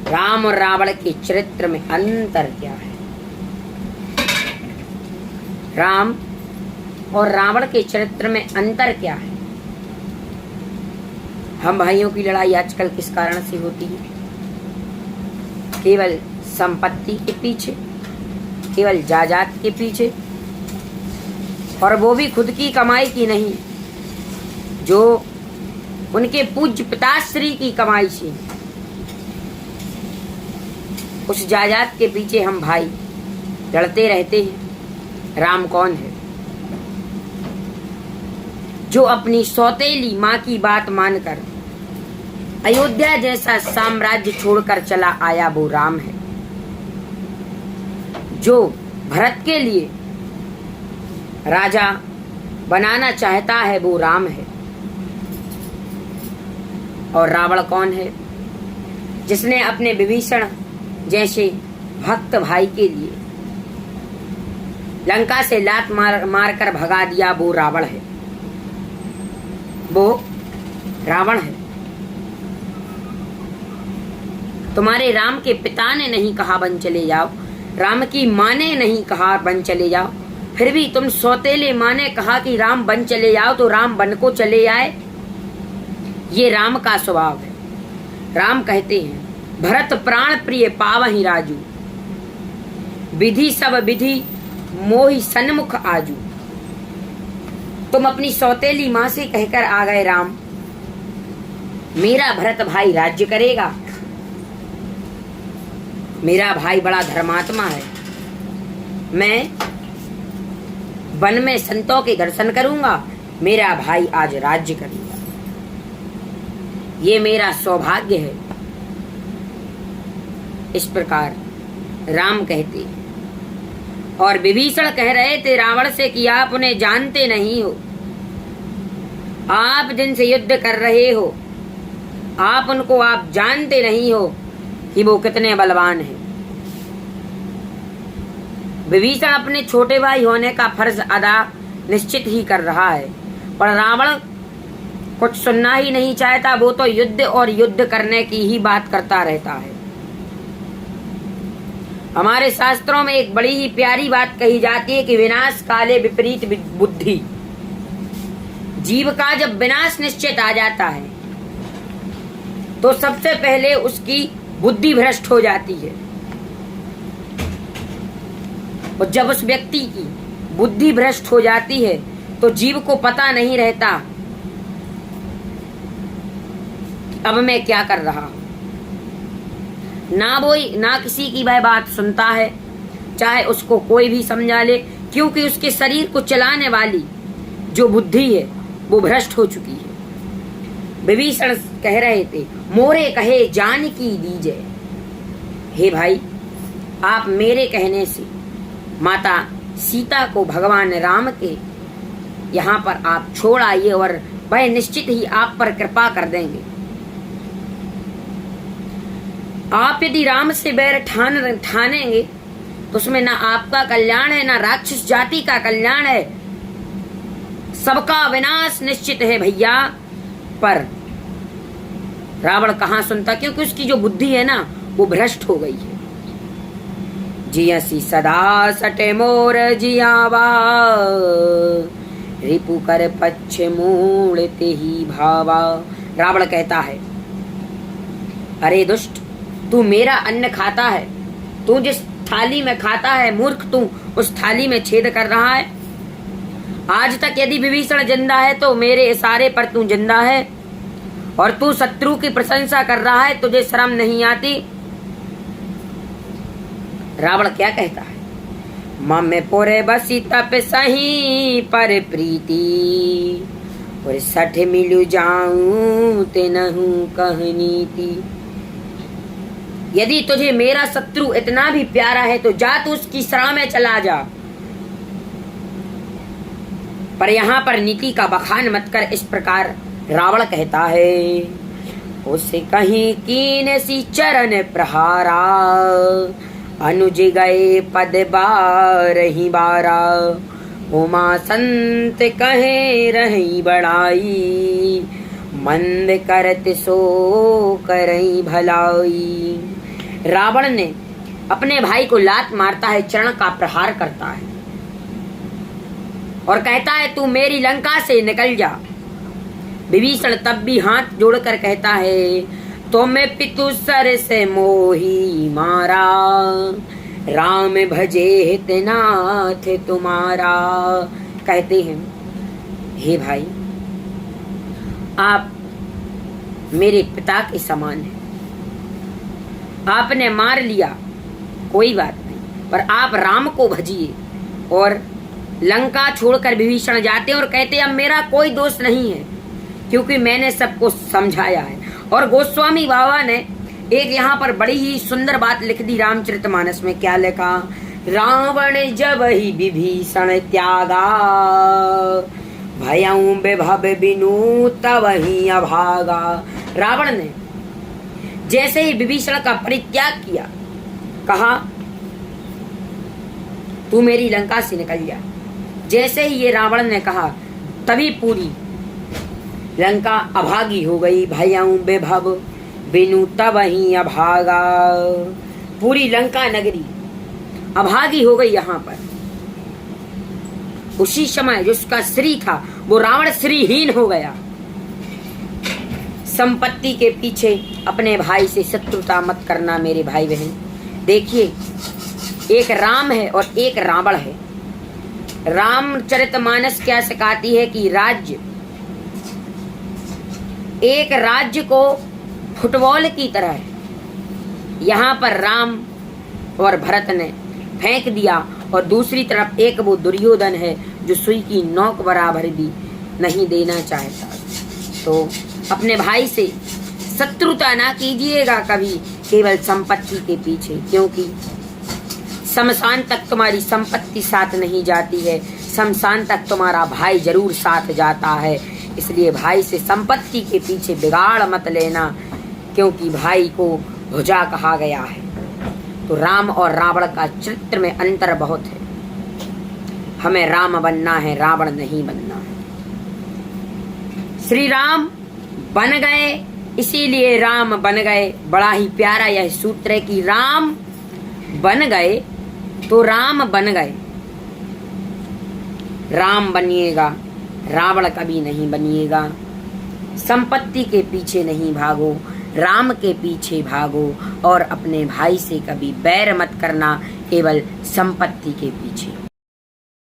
राम और रावण के चरित्र में अंतर क्या है? राम और रावण के चरित्र में अंतर क्या है? हम भाइयों की लड़ाई आजकल किस कारण से होती है? केवल संपत्ति के पीछे, केवल जायदाद के पीछे, और वो भी खुद की कमाई की नहीं, जो उनके पूज्य पिताश्री की कमाई से। उस जायदाद के पीछे हम भाई लड़ते रहते हैं। राम कौन है? जो अपनी सौतेली माँ की बात मानकर अयोध्या जैसा साम्राज्य छोड़कर चला आया, वो राम है। जो भरत के लिए राजा बनाना चाहता है, वो राम है। और रावण कौन है? जिसने अपने विभीषण जैसे भक्त भाई के लिए लंका से लात मार कर भगा दिया, वो रावण है। वो रावण है। तुम्हारे राम के पिता ने नहीं कहा वन चले जाओ, राम की माँ ने नहीं कहा वन चले जाओ, फिर भी तुम सौतेले माँ ने कहा कि राम वन चले जाओ, तो राम वन को चले आए। ये राम का स्वभाव है। राम कहते हैं, भरत प्राण प्रिय पावहि राजू, विधि सब विधि मोहि सन्मुख आजू। तुम अपनी सौतेली माँ से कहकर आ गए राम, मेरा भरत भाई राज्य करेगा, मेरा भाई बड़ा धर्मात्मा है, मैं वन में संतों के दर्शन करूंगा, मेरा भाई आज राज्य करेगा, ये मेरा सौभाग्य है। इस प्रकार राम कहते। और विभीषण कह रहे थे रावण से कि आप उन्हें जानते नहीं हो, आप जिनसे युद्ध कर रहे हो, आप उनको आप जानते नहीं हो कि वो कितने बलवान हैं। विभीषण अपने छोटे भाई होने का फर्ज अदा निश्चित ही कर रहा है, पर रावण कुछ सुनना ही नहीं चाहता। वो तो युद्ध और युद्ध करने की ही बात करता रहता है। हमारे शास्त्रों में एक बड़ी ही प्यारी बात कही जाती है कि विनाश काले विपरीत बुद्धि। जीव का जब विनाश निश्चित आ जाता है तो सबसे पहले उसकी बुद्धि भ्रष्ट हो जाती है। और जब उस व्यक्ति की बुद्धि भ्रष्ट हो जाती है तो जीव को पता नहीं रहता कि अब मैं क्या कर रहा हूं। ना किसी की वह बात सुनता है, चाहे उसको कोई भी समझा ले, क्योंकि उसके शरीर को चलाने वाली जो बुद्धि है वो भ्रष्ट हो चुकी है। विभीषण कह रहे थे, मोरे कहे जानकी दीजिए। हे भाई, आप मेरे कहने से माता सीता को भगवान राम के यहाँ पर आप छोड़ आइए और वह निश्चित ही आप पर कृपा कर देंगे। आप यदि राम से बैर ठानेंगे तो उसमें ना आपका कल्याण है, ना राक्षस जाति का कल्याण है, सबका विनाश निश्चित है भैया। पर रावण कहाँ सुनता, क्योंकि उसकी जो बुद्धि है ना वो भ्रष्ट हो गई है। जियसी सदा सटे मोर जियावा, रिपु कर पच्छ मूड़ते ही भावा। रावण कहता है, अरे दुष्ट, तू मेरा अन्न खाता है, तू जिस थाली में खाता है मूर्ख, तू उस थाली में छेद कर रहा है। आज तक यदि विभीषण जिंदा है तो मेरे इशारे पर तू जिंदा है, और तू शत्रु की प्रशंसा कर रहा है, तुझे शर्म नहीं आती। रावण क्या कहता है, मम पोरे बसी तप सही पर प्रीति, और सठ मिलु जाऊं ते नहूं कहनीति। यदि तुझे मेरा शत्रु इतना भी प्यारा है तो जा तू उसकी सरा में चला जा, पर यहाँ पर नीति का बखान मत कर। इस प्रकार रावण कहता है, उसे कहीं कीन सी चरण प्रहारा, अनुज गए पद बारही बारा, उमा संत कहे रही बड़ाई, मंद करत सो करई भलाई। रावण ने अपने भाई को लात मारता है, चरण का प्रहार करता है और कहता है तू मेरी लंका से निकल जा। विभीषण तब भी हाथ जोड़कर कहता है तुम्हें पितु सर से मोही मारा, राम भजे हितनाथ तुम्हारा। कहते हैं हे भाई आप मेरे पिता के समान हैं, आपने मार लिया कोई बात नहीं, पर आप राम को भजिए। और लंका छोड़कर विभीषण जाते हैं और कहते हैं अब मेरा कोई दोष नहीं है क्योंकि मैंने सबको समझाया है। और गोस्वामी बाबा ने एक यहाँ पर बड़ी ही सुंदर बात लिख दी रामचरितमानस में। क्या लिखा? रावण जब ही विभीषण त्यागा, भयऊ विभव बिनु तब ही अभागा। रावण ने जैसे ही विभीषण का परित्याग किया, कहा तू मेरी लंका से निकल जा। जैसे ही ये रावण ने कहा तभी पूरी लंका अभागी हो गई। भयऊ विभव बिनु तब ही अभागा। पूरी लंका नगरी अभागी हो गई। यहाँ पर उसी समय जो उसका श्री था वो रावण श्रीहीन हो गया। संपत्ति के पीछे अपने भाई से शत्रुता मत करना मेरे भाई बहन। देखिए एक राम है और एक रावण है। रामचरितमानस क्या सिखाती है कि राज्य, एक राज्य को फुटबॉल की तरह है। यहाँ पर राम और भरत ने फेंक दिया और दूसरी तरफ एक वो दुर्योधन है जो सुई की नोक बराबर भी नहीं देना चाहता। तो अपने भाई से शत्रुता ना कीजिएगा कभी केवल संपत्ति के पीछे, क्योंकि शमशान तक तुम्हारी संपत्ति साथ नहीं जाती है, शमशान तक तुम्हारा भाई जरूर साथ जाता है। इसलिए भाई से संपत्ति के पीछे बिगाड़ मत लेना, क्योंकि भाई को भुजा कहा गया है। तो राम और रावण का चरित्र में अंतर बहुत है। हमें राम बनना है, रावण नहीं बनना है। श्री राम बन गए, इसीलिए राम बन गए। बड़ा ही प्यारा यह सूत्र है कि राम बन गए तो राम बन गए। राम बनिएगा, रावण कभी नहीं बनिएगा। संपत्ति के पीछे नहीं भागो, राम के पीछे भागो। और अपने भाई से कभी बैर मत करना केवल संपत्ति के पीछे।